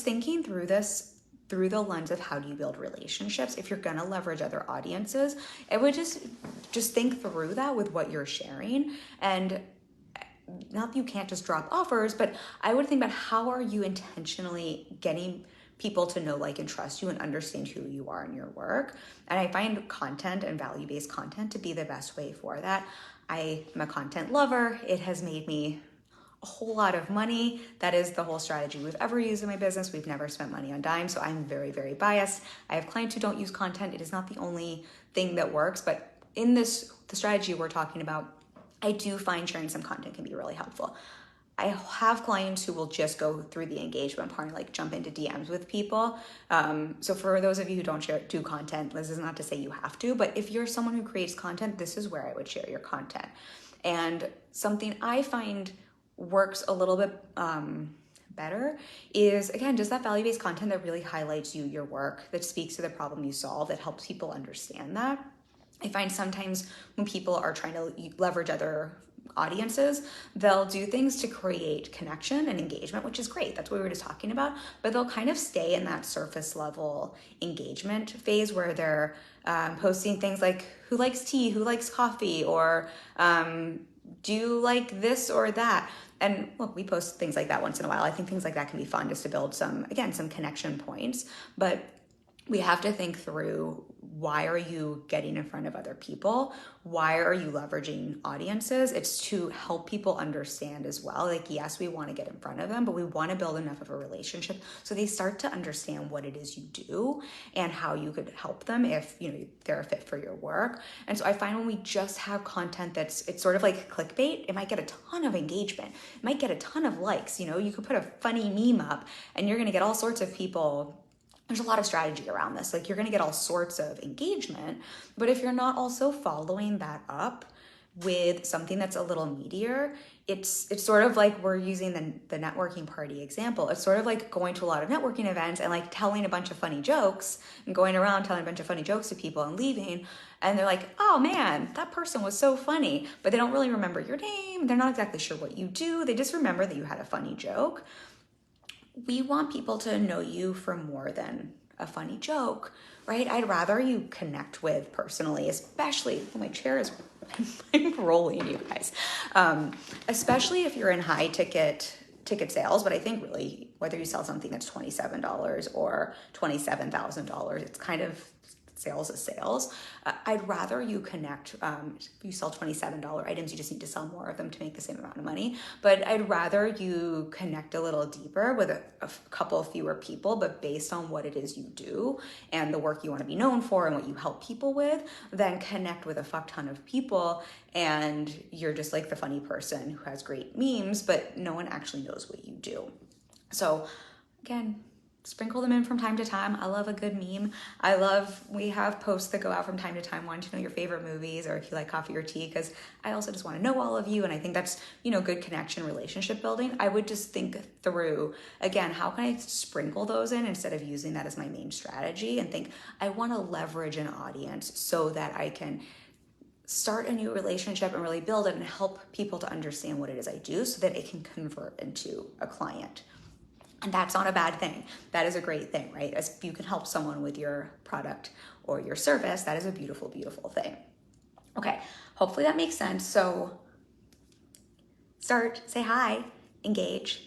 thinking through this through the lens of how do you build relationships. If you're gonna leverage other audiences, I would just think through that with what you're sharing. And not that you can't just drop offers, but I would think about how are you intentionally getting people to know, like, and trust you and understand who you are in your work. And I find content and value-based content to be the best way for that. I am a content lover. It has made me a whole lot of money. That is the whole strategy we've ever used in my business. We've never spent money on dimes, so I'm very, very biased. I have clients who don't use content. It is not the only thing that works, but in the strategy we're talking about, I do find sharing some content can be really helpful. I have clients who will just go through the engagement part and jump into DMs with people. So for those of you who don't do content, this is not to say you have to, but if you're someone who creates content, this is where I would share your content. And something I find works a little bit better is, again, just that value-based content that really highlights you, your work, that speaks to the problem you solve, that helps people understand that. I find sometimes when people are trying to leverage other audiences, they'll do things to create connection and engagement, which is great. That's what we were just talking about. But they'll kind of stay in that surface level engagement phase where they're posting things like who likes tea, who likes coffee, or do you like this or that? And look, we post things like that once in a while. I think things like that can be fun just to build some connection points. But we have to think through, why are you getting in front of other people? Why are you leveraging audiences? It's to help people understand as well. Like, yes, we want to get in front of them, but we want to build enough of a relationship so they start to understand what it is you do and how you could help them if, they're a fit for your work. And so I find when we just have content it's sort of like clickbait, it might get a ton of engagement. It might get a ton of likes. You could put a funny meme up and you're going to get all sorts of people. There's a lot of strategy around this. Like, you're going to get all sorts of engagement, but if you're not also following that up with something that's a little meatier, it's sort of like, we're using the networking party example. It's sort of like going to a lot of networking events and like telling a bunch of funny jokes and going around telling a bunch of funny jokes to people and leaving. And they're like, oh man, that person was so funny, but they don't really remember your name. They're not exactly sure what you do. They just remember that you had a funny joke. We want people to know you for more than a funny joke, right? I'd rather you connect with personally, especially, my chair is I'm rolling, you guys. Especially if you're in high ticket sales, but I think really whether you sell something that's $27 or $27,000, it's kind of sales is sales. I'd rather you connect. If you sell $27 items, you just need to sell more of them to make the same amount of money. But I'd rather you connect a little deeper with a couple fewer people, but based on what it is you do and the work you want to be known for and what you help people with, than connect with a fuck ton of people and you're just like the funny person who has great memes, but no one actually knows what you do. So again, sprinkle them in from time to time. I love a good meme. We have posts that go out from time to time wanting to know your favorite movies or if you like coffee or tea, because I also just want to know all of you. And I think that's, good connection, relationship building. I would just think through, again, how can I sprinkle those in instead of using that as my main strategy, and think, I want to leverage an audience so that I can start a new relationship and really build it and help people to understand what it is I do so that it can convert into a client. And that's not a bad thing. That is a great thing, right? As you can help someone with your product or your service, that is a beautiful, beautiful thing. Okay, hopefully that makes sense. So start, say hi, engage,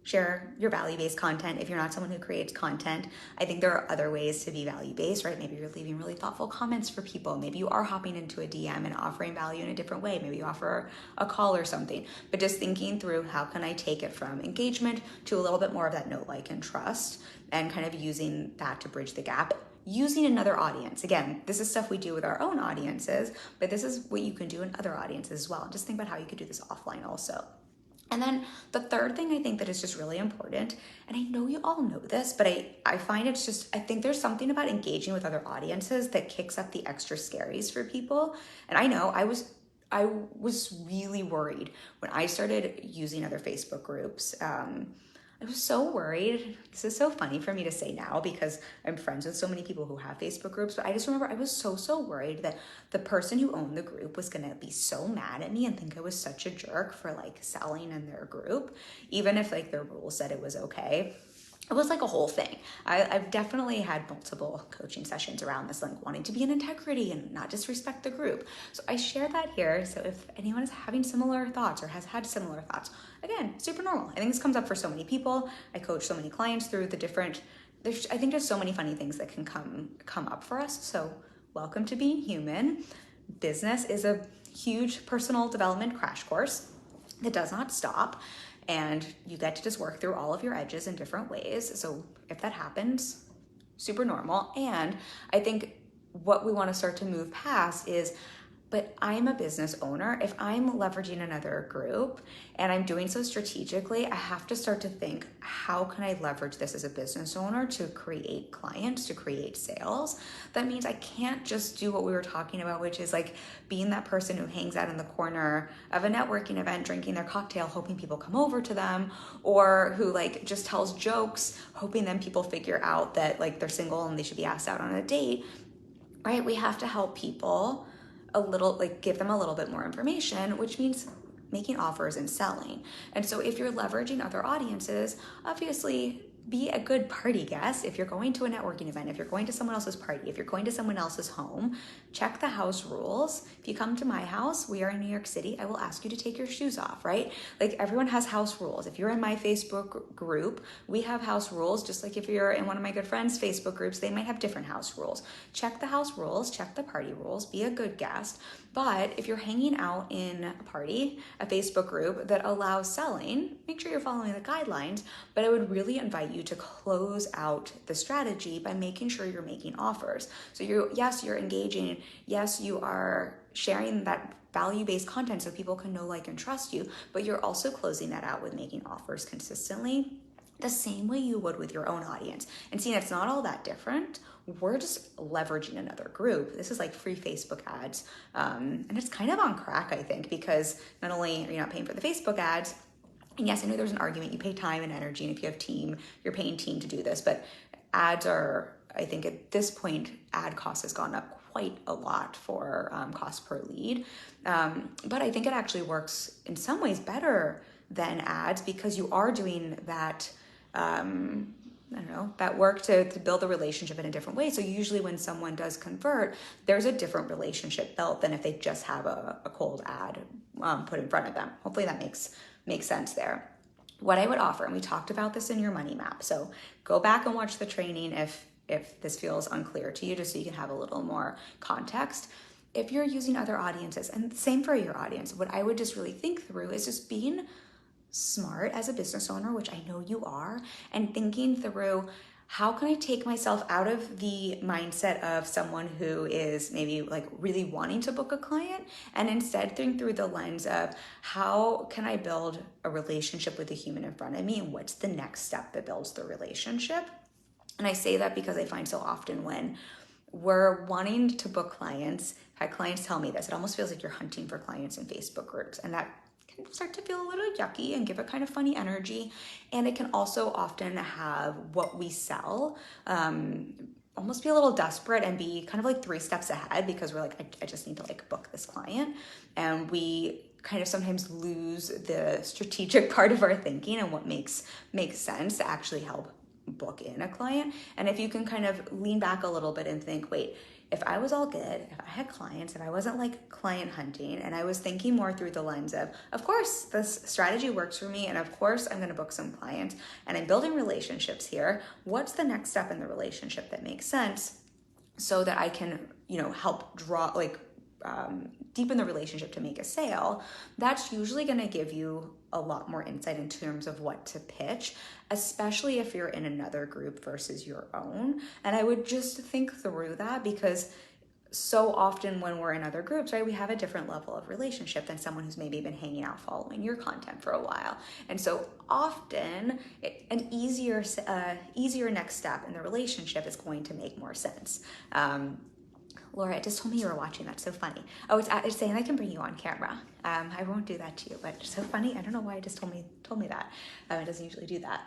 share your value-based content. If you're not someone who creates content, I think there are other ways to be value-based, right? Maybe you're leaving really thoughtful comments for people. Maybe you are hopping into a DM and offering value in a different way. Maybe you offer a call or something, but just thinking through, how can I take it from engagement to a little bit more of that know, like, and trust, and kind of using that to bridge the gap. Using another audience. Again, this is stuff we do with our own audiences, but this is what you can do in other audiences as well. Just think about how you could do this offline also. And then the third thing I think that is just really important, and I know you all know this, but I find I think there's something about engaging with other audiences that kicks up the extra scaries for people. And I know I was really worried when I started using other Facebook groups. I was so worried. This is so funny for me to say now because I'm friends with so many people who have Facebook groups, but I just remember I was so worried that the person who owned the group was gonna be so mad at me and think I was such a jerk for like selling in their group, even if like their rules said it was okay. It was like a whole thing. I've definitely had multiple coaching sessions around this, like wanting to be in integrity and not disrespect the group. So I share that here. So if anyone is having similar thoughts or has had similar thoughts, again, super normal. I think this comes up for so many people. I coach so many clients through the different, I think there's so many funny things that can come up for us. So welcome to being human. Business is a huge personal development crash course that does not stop. And you get to just work through all of your edges in different ways. So if that happens, super normal. And I think what we want to start to move past is, but I'm a business owner. If I'm leveraging another group and I'm doing so strategically, I have to start to think, how can I leverage this as a business owner to create clients, to create sales? That means I can't just do what we were talking about, which is like being that person who hangs out in the corner of a networking event, drinking their cocktail, hoping people come over to them, or who like just tells jokes, hoping then people figure out that like they're single and they should be asked out on a date, right? We have to help people give them a little bit more information, which means making offers and selling. And so if you're leveraging other audiences, obviously be a good party guest. If you're going to a networking event, if you're going to someone else's party, if you're going to someone else's home, check the house rules. If you come to my house, we are in New York City, I will ask you to take your shoes off, right? Like, everyone has house rules. If you're in my Facebook group, we have house rules. Just like if you're in one of my good friends' Facebook groups, they might have different house rules. Check the house rules, check the party rules, be a good guest. But if you're hanging out in a party, a Facebook group that allows selling, make sure you're following the guidelines. But I would really invite you to close out the strategy by making sure you're making offers. So you're engaging. Yes, you are sharing that value-based content so people can know, like, and trust you, but you're also closing that out with making offers consistently, the same way you would with your own audience. And seeing it's not all that different. We're just leveraging another group. This is like free Facebook ads. And it's kind of on crack, I think, because not only are you not paying for the Facebook ads, and yes, I know there's an argument, you pay time and energy, and if you have team, you're paying team to do this, but ads are, I think at this point, ad cost has gone up quite a lot for cost per lead. But I think it actually works in some ways better than ads, because you are doing that, that work to build a relationship in a different way. So usually when someone does convert, there's a different relationship built than if they just have a cold ad put in front of them. Hopefully that makes sense there. What I would offer, and we talked about this in your money map, so go back and watch the training if this feels unclear to you, just so you can have a little more context. If you're using other audiences, and same for your audience, what I would just really think through is just being smart as a business owner, which I know you are, and thinking through, how can I take myself out of the mindset of someone who is maybe like really wanting to book a client, and instead think through the lens of, how can I build a relationship with the human in front of me, and what's the next step that builds the relationship? And I say that because I find so often when we're wanting to book clients, I've had clients tell me this, it almost feels like you're hunting for clients in Facebook groups, and that can start to feel a little yucky and give a kind of funny energy. And it can also often have what we sell almost be a little desperate and be kind of like 3 steps ahead, because we're like, I just need to like book this client. And we kind of sometimes lose the strategic part of our thinking and what makes sense to actually help book in a client. And if you can kind of lean back a little bit and think, wait, if I was all good, if I had clients, if I wasn't like client hunting, and I was thinking more through the lens of course, this strategy works for me, and of course, I'm going to book some clients, and I'm building relationships here. What's the next step in the relationship that makes sense, so that I can, help draw, deepen the relationship to make a sale? That's usually going to give you a lot more insight in terms of what to pitch, especially if you're in another group versus your own. And I would just think through that, because so often when we're in other groups, right, we have a different level of relationship than someone who's maybe been hanging out following your content for a while. And so often an easier next step in the relationship is going to make more sense. Laura, it just told me you were watching. That's so funny. Oh, it's saying I can bring you on camera. I won't do that to you, but it's so funny. I don't know why it just told me that. It doesn't usually do that.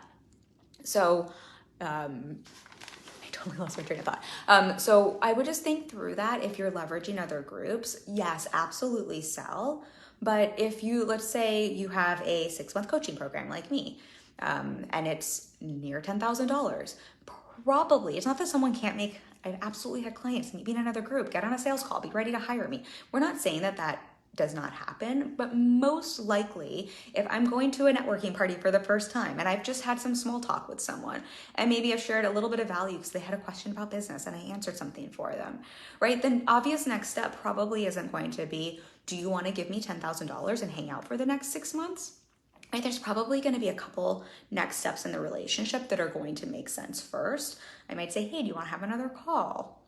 So I totally lost my train of thought. So I would just think through that. If you're leveraging other groups, yes, absolutely sell. But if let's say you have a 6-month coaching program like me, and it's near $10,000, probably, it's not that someone can't make, I've absolutely had clients meet me in another group, get on a sales call, be ready to hire me. We're not saying that does not happen, but most likely, if I'm going to a networking party for the first time and I've just had some small talk with someone, and maybe I've shared a little bit of value because they had a question about business and I answered something for them, right? Then obvious next step probably isn't going to be, do you want to give me $10,000 and hang out for the next 6 months? Right, there's probably going to be a couple next steps in the relationship that are going to make sense first. I might say, hey, do you want to have another call?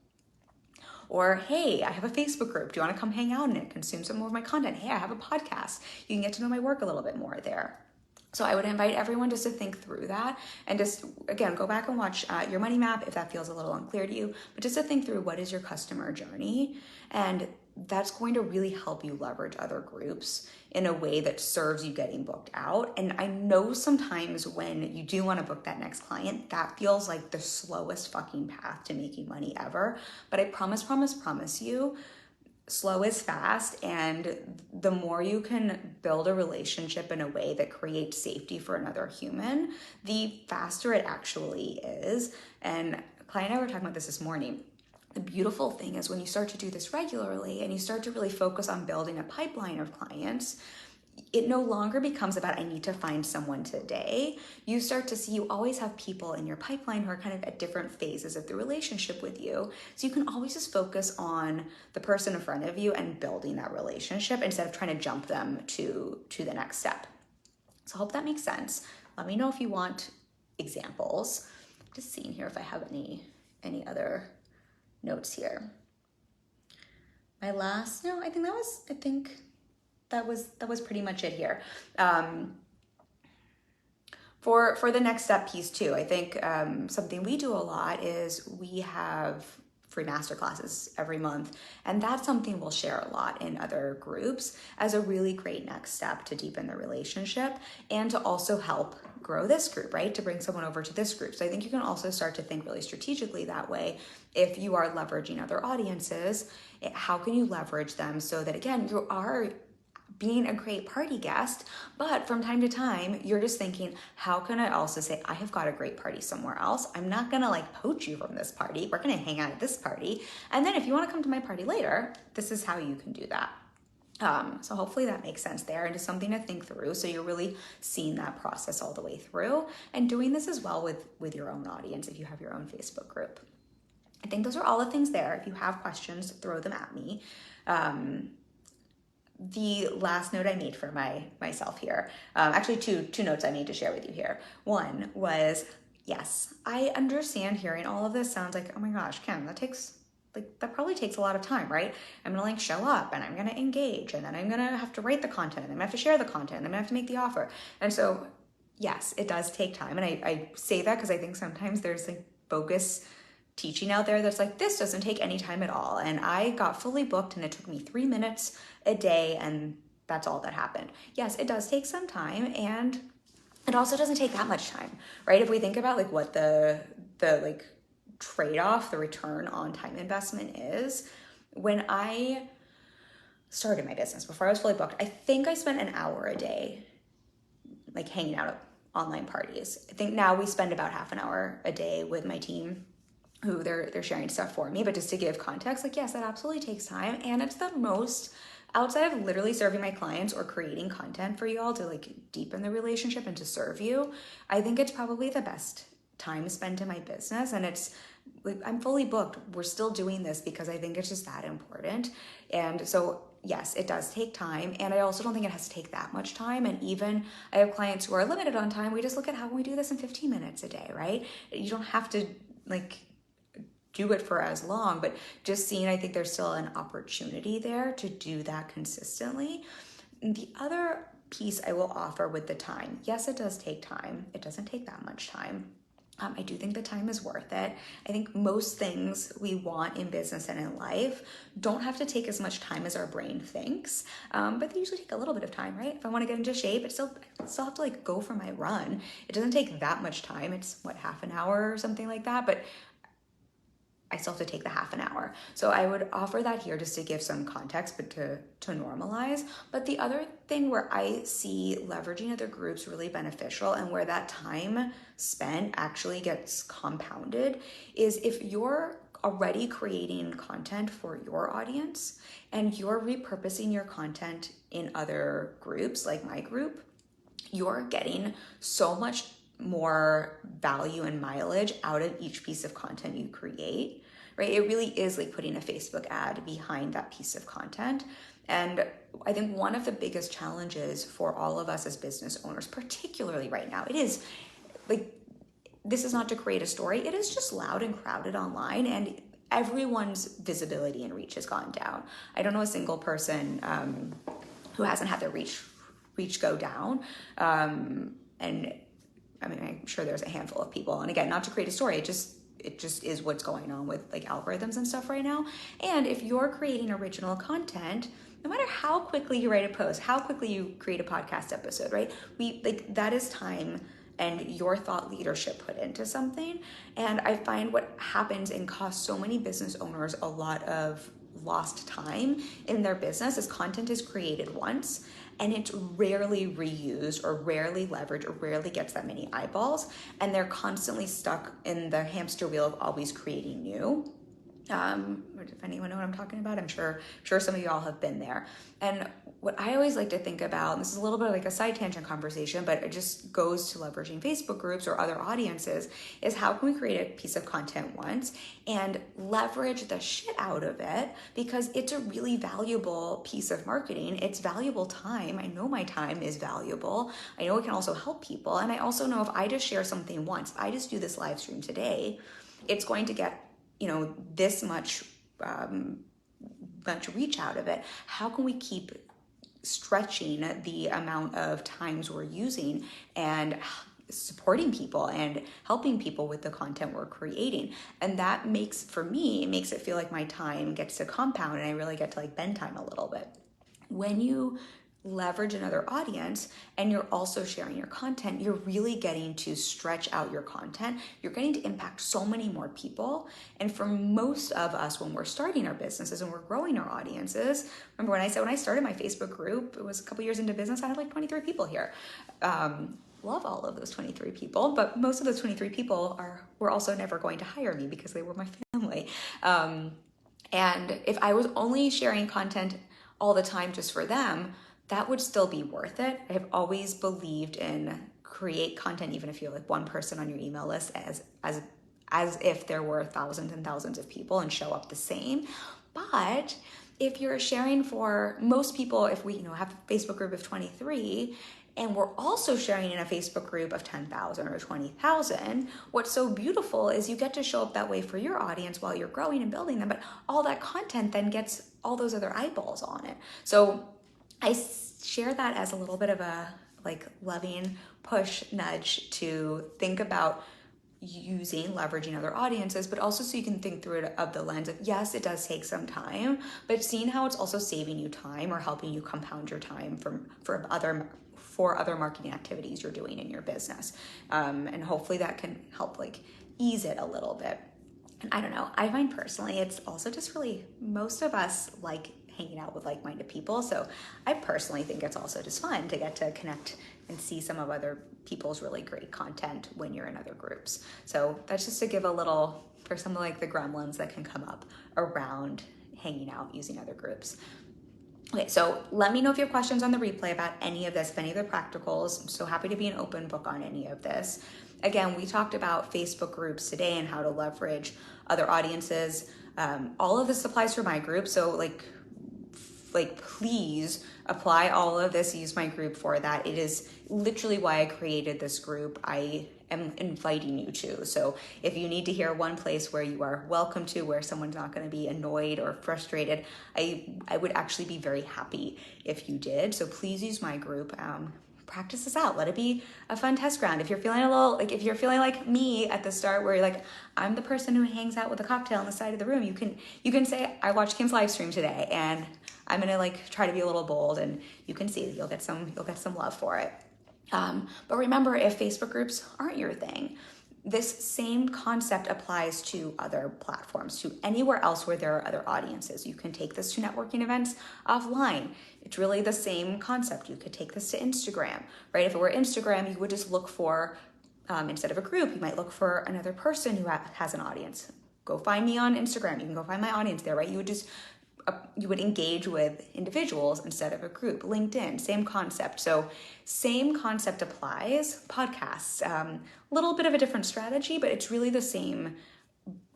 Or, hey, I have a Facebook group. Do you want to come hang out in it, consume some more of my content? Hey, I have a podcast. You can get to know my work a little bit more there. So I would invite everyone just to think through that, and just, again, go back and watch your money map if that feels a little unclear to you, but just to think through, what is your customer journey? And that's going to really help you leverage other groups in a way that serves you getting booked out. And I know sometimes when you do want to book that next client, that feels like the slowest fucking path to making money ever. But I promise you, slow is fast, and the more you can build a relationship in a way that creates safety for another human, the faster it actually is. And Clay and I were talking about this morning. The beautiful thing is when you start to do this regularly and you start to really focus on building a pipeline of clients, it no longer becomes about, I need to find someone today. You start to see you always have people in your pipeline who are kind of at different phases of the relationship with you. So you can always just focus on the person in front of you and building that relationship instead of trying to jump them to the next step. So I hope that makes sense. Let me know if you want examples. Just seeing here if I have any other notes here. My last, no, I think that was pretty much it here. For the next step piece too, I think something we do a lot is we have free masterclasses every month, and that's something we'll share a lot in other groups as a really great next step to deepen the relationship and to also help grow this group, right? To bring someone over to this group. So I think you can also start to think really strategically that way. If you are leveraging other audiences, how can you leverage them so that, again, you are being a great party guest, but from time to time, you're just thinking, how can I also say, I have got a great party somewhere else. I'm not gonna like poach you from this party. We're gonna hang out at this party. And then if you wanna come to my party later, this is how you can do that. So hopefully that makes sense there and just something to think through. So you're really seeing that process all the way through and doing this as well with your own audience if you have your own Facebook group. I think those are all the things there. If you have questions, throw them at me. The last note I made for myself here, actually two notes I made to share with you here. One was, yes, I understand hearing all of this sounds like, oh my gosh, Kim, that probably takes a lot of time, right? I'm gonna like show up and I'm gonna engage and then I'm gonna have to write the content and I'm gonna have to share the content and I'm gonna have to make the offer. And so yes, it does take time. And I say that because I think sometimes there's like bogus teaching out there that's like, this doesn't take any time at all. And I got fully booked and it took me 3 minutes a day and that's all that happened. Yes, it does take some time and it also doesn't take that much time, right? If we think about like what the like trade-off, the return on time investment is, when I started my business, before I was fully booked, I think I spent an hour a day like hanging out at online parties. I think now we spend about half an hour a day with my team who they're sharing stuff for me. But just to give context, like, yes, that absolutely takes time. And it's the most, outside of literally serving my clients or creating content for y'all to like deepen the relationship and to serve you, I think it's probably the best time spent in my business. And it's like, I'm fully booked. We're still doing this because I think it's just that important. And so yes, it does take time. And I also don't think it has to take that much time. And even I have clients who are limited on time. We just look at how we do this in 15 minutes a day, right? You don't have to like do it for as long, but just seeing, I think there's still an opportunity there to do that consistently. And the other piece I will offer with the time, yes, it does take time. It doesn't take that much time. I do think the time is worth it. I think most things we want in business and in life don't have to take as much time as our brain thinks, but they usually take a little bit of time, right? If I want to get into shape, I still have to like go for my run. It doesn't take that much time. It's half an hour or something like that, but I still have to take the half an hour. So I would offer that here just to give some context, but to normalize. But the other thing where I see leveraging other groups really beneficial and where that time spent actually gets compounded is if you're already creating content for your audience and you're repurposing your content in other groups like my group, you're getting so much more value and mileage out of each piece of content you create, right? It really is like putting a Facebook ad behind that piece of content. And I think one of the biggest challenges for all of us as business owners, particularly right now, it is like, this is not to create a story. It is just loud and crowded online and everyone's visibility and reach has gone down. I don't know a single person who hasn't had their reach go down. And I mean, I'm sure there's a handful of people. And again, not to create a story, it just is what's going on with like algorithms and stuff right now. And if you're creating original content, no matter how quickly you write a post, how quickly you create a podcast episode, right? That is time and your thought leadership put into something. And I find what happens and costs so many business owners a lot of lost time in their business is content is created once and it's rarely reused or rarely leveraged or rarely gets that many eyeballs, and they're constantly stuck in the hamster wheel of always creating new. If anyone know what I'm talking about, I'm sure some of you all have been there. And what I always like to think about, and this is a little bit like a side tangent conversation, but it just goes to leveraging Facebook groups or other audiences, is how can we create a piece of content once and leverage the shit out of it, because it's a really valuable piece of marketing. It's valuable time. I know my time is valuable. I know it can also help people. And I also know if I just share something once, if I just do this live stream today, it's going to get this much reach out of it. How can we keep stretching the amount of times we're using and supporting people and helping people with the content we're creating? And that makes it feel like my time gets to compound and I really get to like bend time a little bit. When you leverage another audience and you're also sharing your content, you're really getting to stretch out your content. You're getting to impact so many more people. And for most of us, when we're starting our businesses and we're growing our audiences, remember when I started my Facebook group, it was a couple years into business, I had like 23 people here. Love all of those 23 people, but most of those 23 people were also never going to hire me because they were my family. And if I was only sharing content all the time just for them, that would still be worth it. I've always believed in create content, even if you're like one person on your email list, as if there were thousands and thousands of people and show up the same. But if you're sharing for most people, if we have a Facebook group of 23, and we're also sharing in a Facebook group of 10,000 or 20,000, what's so beautiful is you get to show up that way for your audience while you're growing and building them, but all that content then gets all those other eyeballs on it. So I share that as a little bit of a like loving push nudge to think about leveraging other audiences, but also so you can think through it of the lens of, yes, it does take some time, but seeing how it's also saving you time or helping you compound your time for other marketing activities you're doing in your business. And hopefully that can help like ease it a little bit. And I don't know, I find personally, it's also just really, most of us like hanging out with like-minded people. So I personally think it's also just fun to get to connect and see some of other people's really great content when you're in other groups. So that's just to give a little for some of like the gremlins that can come up around hanging out using other groups. Okay, so let me know if you have questions on the replay about any of this, if any of the practicals. I'm so happy to be an open book on any of this. Again, we talked about Facebook groups today and how to leverage other audiences. All of this applies for my group, so like please apply all of this, use my group for that. It is literally why I created this group. I am inviting you to. So if you need to hear one place where you are welcome to, where someone's not going to be annoyed or frustrated, I would actually be very happy if you did. So please use my group. Practice this out. Let it be a fun test ground. If you're feeling if you're feeling like me at the start, where you're like, I'm the person who hangs out with a cocktail on the side of the room, you can say, I watched Kim's live stream today, and I'm gonna like try to be a little bold, and you can see you'll get some love for it. But remember, if Facebook groups aren't your thing, this same concept applies to other platforms, to anywhere else where there are other audiences. You can take this to networking events offline. It's really the same concept. You could take this to Instagram, right? If it were Instagram, you would just look for, instead of a group, you might look for another person who has an audience. Go find me on Instagram. You can go find my audience there, right? You would engage with individuals instead of a group. LinkedIn, same concept. So same concept applies. Podcasts, a little bit of a different strategy, but it's really the same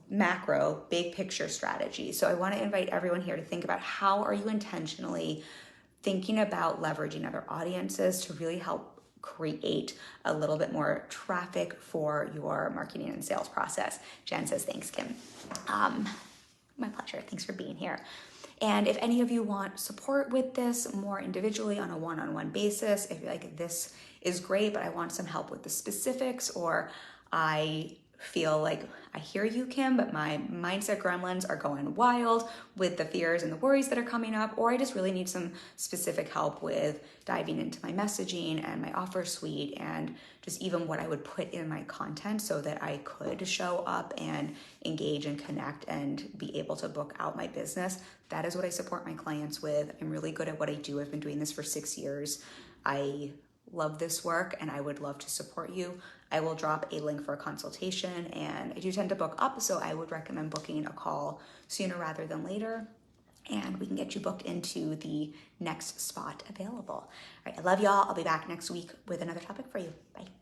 macro, big picture strategy. So I want to invite everyone here to think about, how are you intentionally thinking about leveraging other audiences to really help create a little bit more traffic for your marketing and sales process. Jen says, thanks, Kim. My pleasure. Thanks for being here. And if any of you want support with this more individually on a one-on-one basis, if you're like, this is great, but I want some help with the specifics, or I feel like I hear you, Kim, but my mindset gremlins are going wild with the fears and the worries that are coming up, or I just really need some specific help with diving into my messaging and my offer suite and just even what I would put in my content so that I could show up and engage and connect and be able to book out my business. That is what I support my clients with. I'm really good at what I do. I've been doing this for 6 years. I love this work and I would love to support you. I will drop a link for a consultation, and I do tend to book up, so I would recommend booking a call sooner rather than later, and we can get you booked into the next spot available. All right, I love y'all. I'll be back next week with another topic for you. Bye.